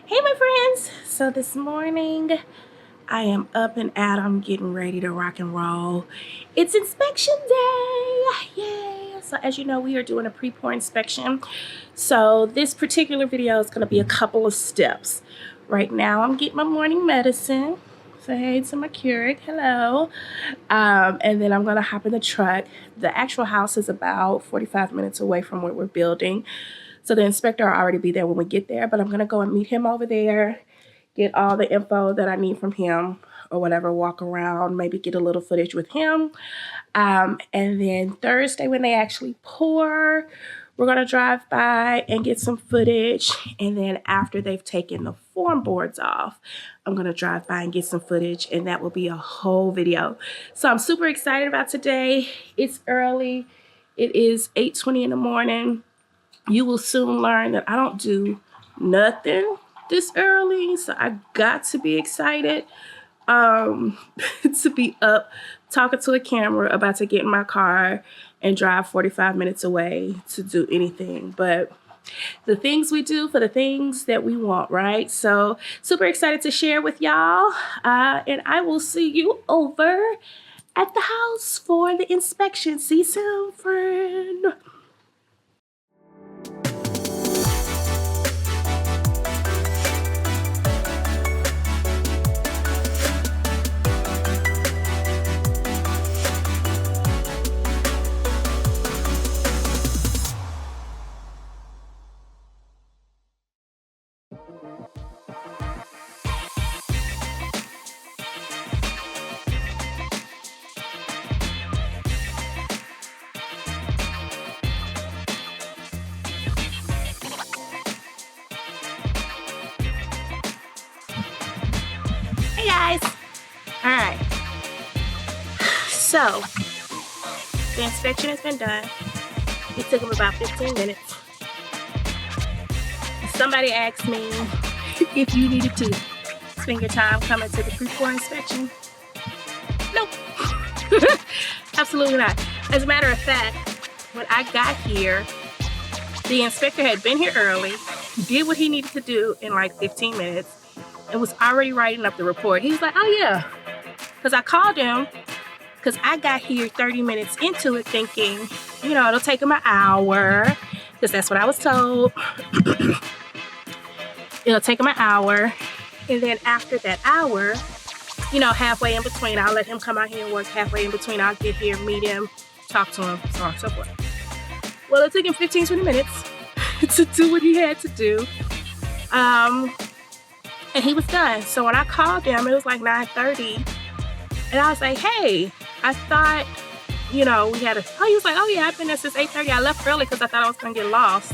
Hey my friends, so this morning I am up and at 'em getting ready to rock and roll. It's inspection day, yay! So as you know, we are doing a pre-pour inspection. So this particular video is gonna be a couple of steps. Right now I'm getting my morning medicine. Say hey to my Keurig, hello. And then I'm gonna hop in the truck. The actual house is about 45 minutes away from where we're building. So the inspector will already be there when we get there, but I'm gonna go and meet him over there, get all the info that I need from him or whatever, walk around, maybe get a little footage with him. And then Thursday when they actually pour, we're gonna drive by and get some footage. And then after they've taken the form boards off, I'm gonna drive by and get some footage, and that will be a whole video. So I'm super excited about today. It's early. It is 8:20 in the morning. You will soon learn that I don't do nothing this early, so I got to be excited to be up talking to a camera, about to get in my car and drive 45 minutes away to do anything. But the things we do for the things that we want, right? So super excited to share with y'all, and I will see you over at the house for the inspection. See you soon, friend. Hey guys. All right. So the inspection has been done. It took them about 15 minutes. Somebody asked me if you needed to spend your time coming to the pre-pour inspection. Nope. Absolutely not. As a matter of fact, when I got here, the inspector had been here early, did what he needed to do in like 15 minutes, and was already writing up the report. He was like, oh yeah, because I called him because I got here 30 minutes into it thinking, you know, it'll take him an hour, because that's what I was told. It'll take him an hour, and then after that hour, you know, halfway in between, I'll let him come out here and work. Halfway in between, I'll get here, meet him, talk to him, so on and so forth. Well, it took him 15, 20 minutes to do what he had to do. And he was done. So when I called him, it was like 9:30. And I was like, hey, I thought, you know, we had a, oh, he was like, oh yeah, I've been there since 8:30. I left early because I thought I was gonna get lost.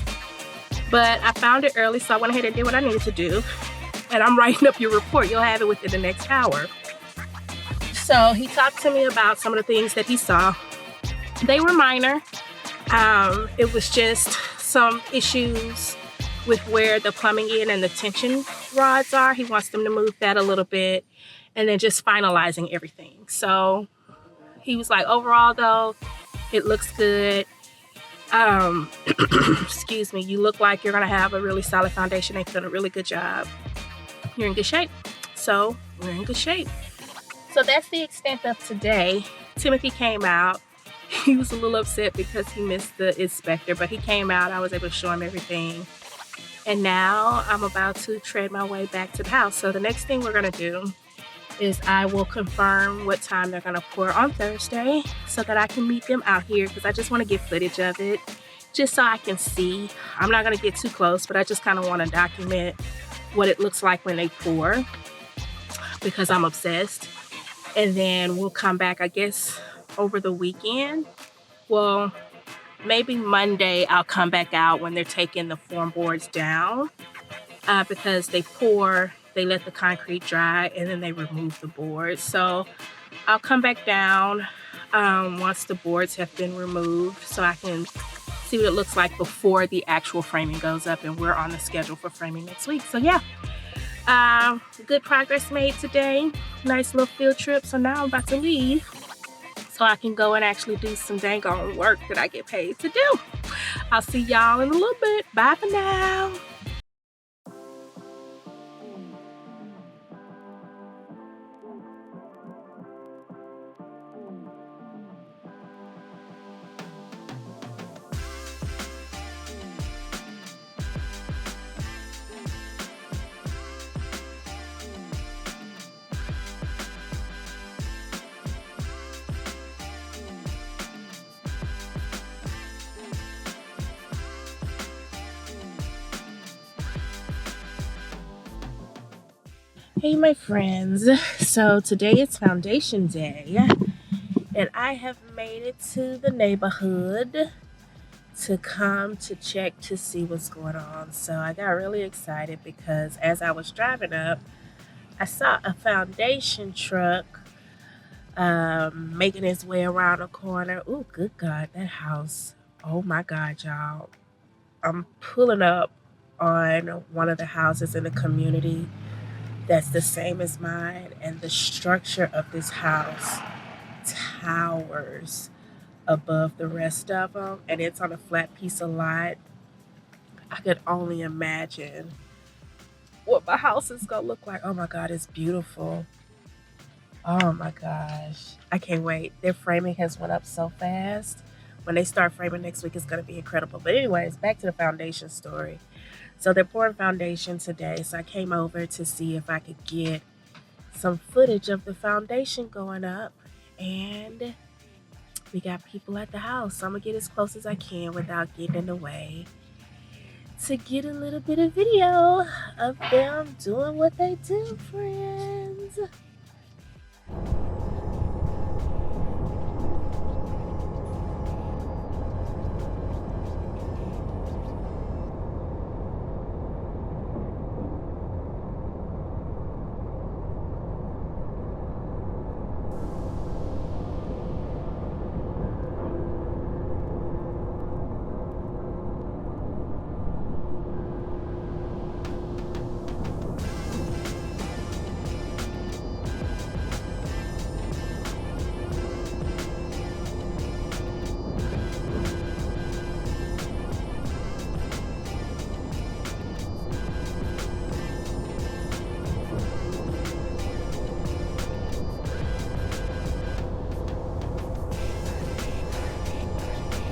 But I found it early, so I went ahead and did what I needed to do. And I'm writing up your report. You'll have it within the next hour. So he talked to me about some of the things that he saw. They were minor. It was just some issues with where the plumbing in and the tension rods are. He wants them to move that a little bit, and then just finalizing everything. So he was like, overall though, it looks good. Excuse me, you look like you're gonna have a really solid foundation. They've done a really good job. You're in good shape. So we're in good shape. So that's the extent of today. Timothy came out. He was a little upset because he missed the inspector, but he came out. I was able to show him everything. And now I'm about to tread my way back to the house. So the next thing we're gonna do is I will confirm what time they're gonna pour on Thursday so that I can meet them out here, because I just wanna get footage of it just so I can see. I'm not gonna get too close, but I just kind of wanna document what it looks like when they pour, because I'm obsessed. And then we'll come back, I guess, over the weekend. Well, maybe Monday I'll come back out when they're taking the form boards down, because they pour, they let the concrete dry, and then they remove the boards. So I'll come back down once the boards have been removed, so I can see what it looks like before the actual framing goes up, and we're on the schedule for framing next week. So yeah, good progress made today. Nice little field trip. So now I'm about to leave so I can go and actually do some dang on work that I get paid to do. I'll see y'all in a little bit. Bye for now. Hey my friends, so today is foundation day and I have made it to the neighborhood to come to check to see what's going on. So I got really excited because as I was driving up, I saw a foundation truck making its way around a corner. Oh, good God, that house. Oh my God, y'all. I'm pulling up on one of the houses in the community that's the same as mine, and the structure of this house towers above the rest of them, and it's on a flat piece of lot. I could only imagine what my house is gonna look like. Oh my God, it's beautiful. Oh my gosh, I can't wait. Their framing has went up so fast. When they start framing next week, it's gonna be incredible. But anyways, back to the foundation story. So they're pouring foundation today, so I came over to see if I could get some footage of the foundation going up, and we got people at the house, so I'm gonna get as close as I can without getting in the way to get a little bit of video of them doing what they do, friends.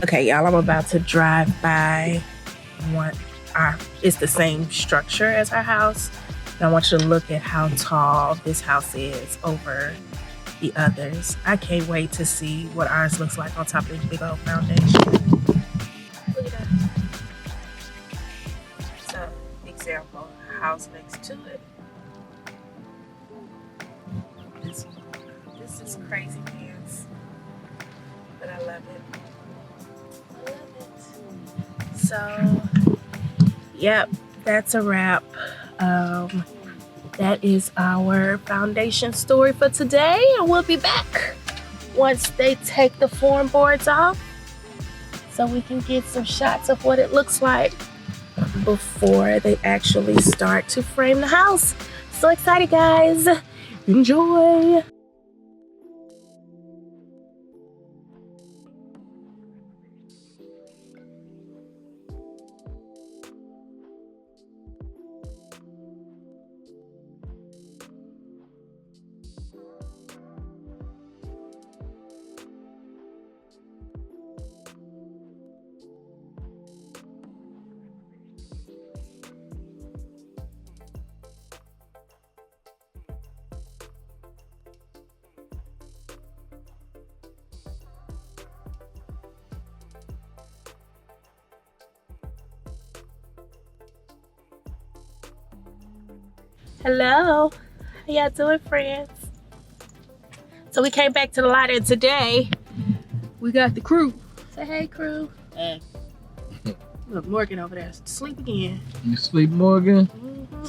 Okay, y'all, I'm about to drive by it's the same structure as our house. And I want you to look at how tall this house is over the others. I can't wait to see what ours looks like on top of this big old foundation. Look at that. So, example, house next to it. This is crazy pants, but I love it. So, yep, that's a wrap. That is our foundation story for today, and we'll be back once they take the form boards off so we can get some shots of what it looks like before they actually start to frame the house. So excited, guys. Enjoy. Hello, how y'all doing, friends? So we came back to the lot, and today we got the crew. Say hey, crew. Hey. Look, Morgan over there, sleep again. You sleep, Morgan?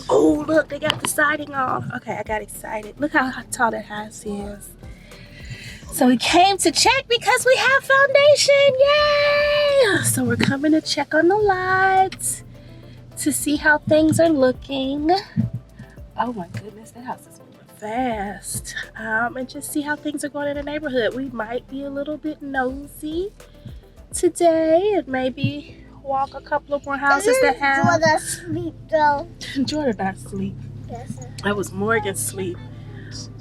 Oh, look, they got the siding off. Okay, I got excited. Look how tall that house is. So we came to check because we have foundation, yay! So we're coming to check on the lot to see how things are looking. Oh my goodness, that house is moving fast. And just see how things are going in the neighborhood. We might be a little bit nosy today and maybe walk a couple of more houses that have. Jordan sleep though. Jordan not sleep. Yes. That was Morgan's sleep.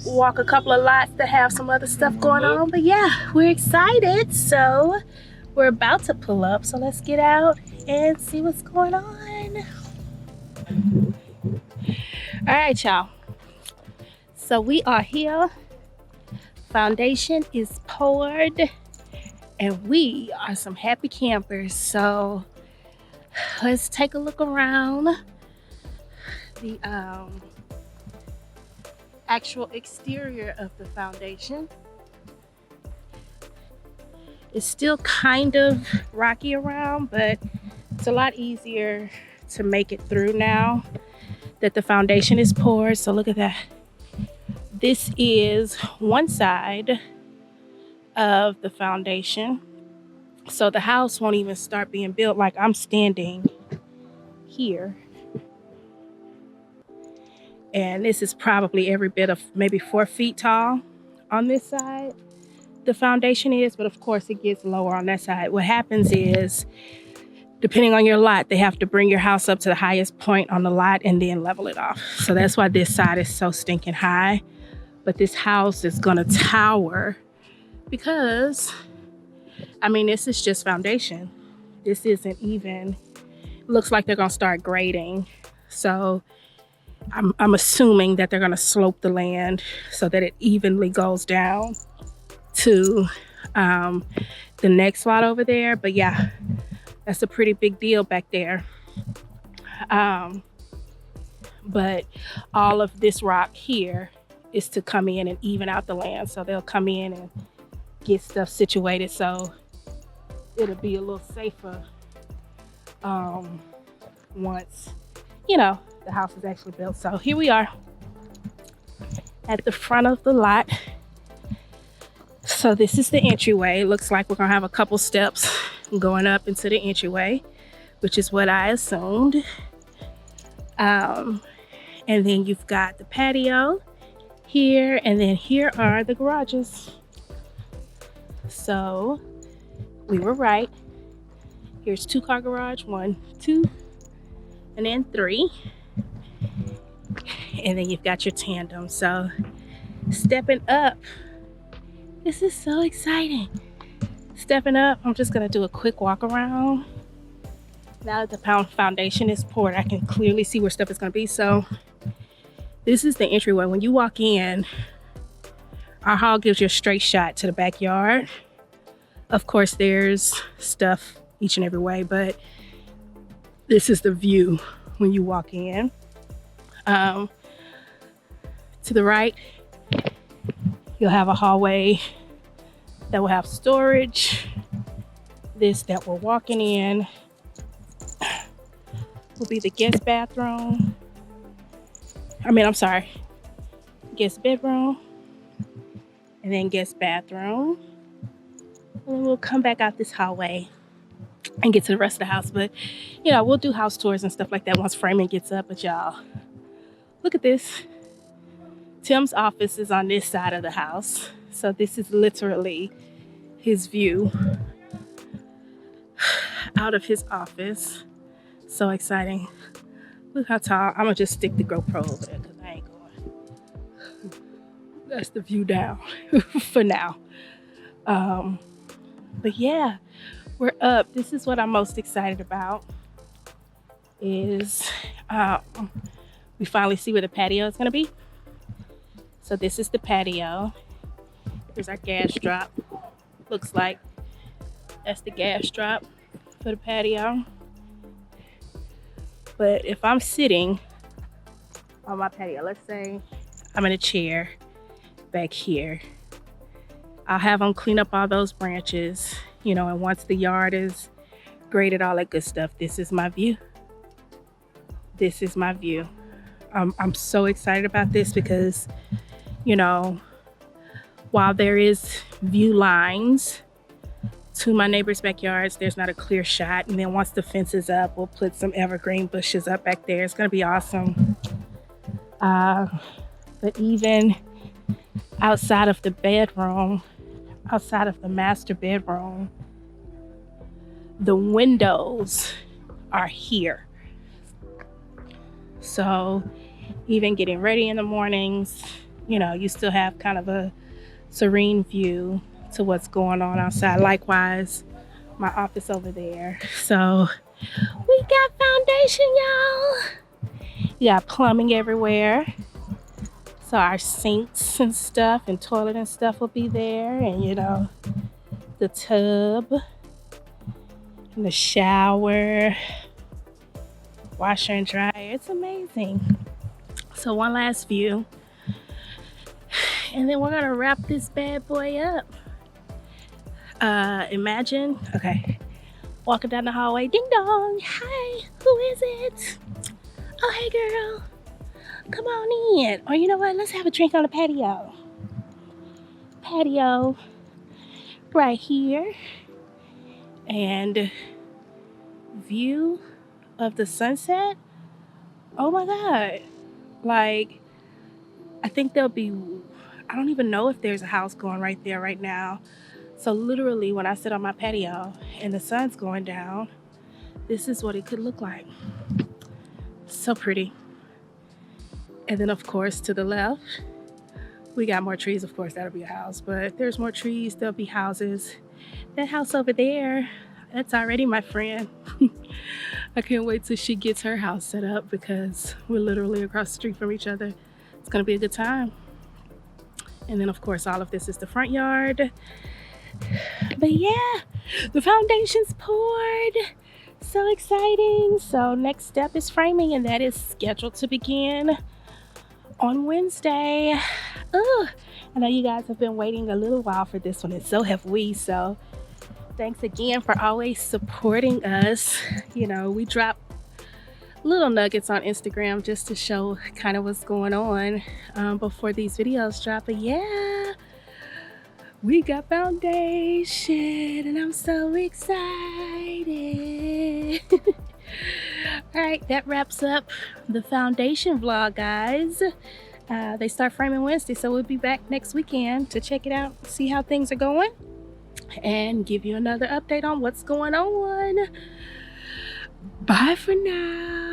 Walk a couple of lots that have some other stuff going on. But yeah, we're excited. So we're about to pull up. So let's get out and see what's going on. All right, y'all. So we are here. Foundation is poured, and we are some happy campers. So let's take a look around the actual exterior of the foundation. It's still kind of rocky around, but it's a lot easier to make it through now that the foundation is poured. So look at that. This is one side of the foundation. So the house won't even start being built. Like, I'm standing here, and this is probably every bit of maybe 4 feet tall on this side. The foundation is, but of course it gets lower on that side. What happens is, depending on your lot, they have to bring your house up to the highest point on the lot and then level it off. So that's why this side is so stinking high. But this house is gonna tower because, I mean, this is just foundation. This isn't even, looks like they're gonna start grading. So I'm assuming that they're gonna slope the land so that it evenly goes down to the next lot over there. But yeah, that's a pretty big deal back there. But all of this rock here is to come in and even out the land. So they'll come in and get stuff situated so it'll be a little safer once, you know, the house is actually built. So here we are at the front of the lot. So this is the entryway. Looks like we're gonna have a couple steps going up into the entryway, which is what I assumed. And then you've got the patio here, and then here are the garages. So we were right. Here's 2-car garage, 1, 2, and then 3. And then you've got your tandem. So stepping up, this is so exciting. Stepping up, I'm just gonna do a quick walk around. Now that the foundation is poured, I can clearly see where stuff is gonna be. So this is the entryway. When you walk in, our hall gives you a straight shot to the backyard. Of course, there's stuff each and every way, but this is the view when you walk in. To the right, you'll have a hallway that will have storage. This that we're walking in will be the guest bathroom. Guest bedroom, and then guest bathroom. And then we'll come back out this hallway and get to the rest of the house. But, you know, we'll do house tours and stuff like that once framing gets up. But y'all, look at this. Tim's office is on this side of the house. So this is literally his view out of his office. So exciting. Look how tall. I'm gonna just stick the GoPro over there because I ain't going. That's the view down for now. But yeah, we're up. This is what I'm most excited about, is we finally see where the patio is gonna be. So this is the patio. Here's our gas drop. Looks like that's the gas drop for the patio. But if I'm sitting on my patio, let's say I'm in a chair back here, I'll have them clean up all those branches, you know, and once the yard is graded, all that good stuff, this is my view. This is my view. I'm so excited about this because, you know, while there is view lines to my neighbors' backyards, there's not a clear shot. And then once the fence is up, we'll put some evergreen bushes up back there. It's gonna be awesome. But even outside of the bedroom, outside of the master bedroom, the windows are here. So even getting ready in the mornings, you know, you still have kind of a serene view to what's going on outside. Likewise, my office over there. So we got foundation, y'all. You got plumbing everywhere. So our sinks and stuff and toilet and stuff will be there. And, you know, the tub and the shower, washer and dryer. It's amazing. So one last view. And then we're gonna wrap this bad boy up. Imagine, okay, walking down the hallway, ding dong, hi, who is it? Oh, hey girl, come on in. Or you know what, let's have a drink on the patio. Patio right here. And view of the sunset. Oh my God. Like, I think there'll be, I don't even know if there's a house going right there right now. So literally when I sit on my patio and the sun's going down, this is what it could look like. So pretty. And then of course to the left, we got more trees. Of course, that'll be a house, but if there's more trees, there'll be houses. That house over there, that's already my friend. I can't wait till she gets her house set up because we're literally across the street from each other. It's gonna be a good time. And then of course, all of this is the front yard. But yeah, the foundation's poured. So exciting. So next step is framing, and that is scheduled to begin on Wednesday. Ugh. I know you guys have been waiting a little while for this one, and so have we. So thanks again for always supporting us. You know, we drop little nuggets on Instagram just to show kind of what's going on before these videos drop. But yeah, we got foundation and I'm so excited. All right, that wraps up the foundation vlog, guys. They start framing Wednesday, so we'll be back next weekend to check it out, see how things are going, and give you another update on what's going on. Bye for now.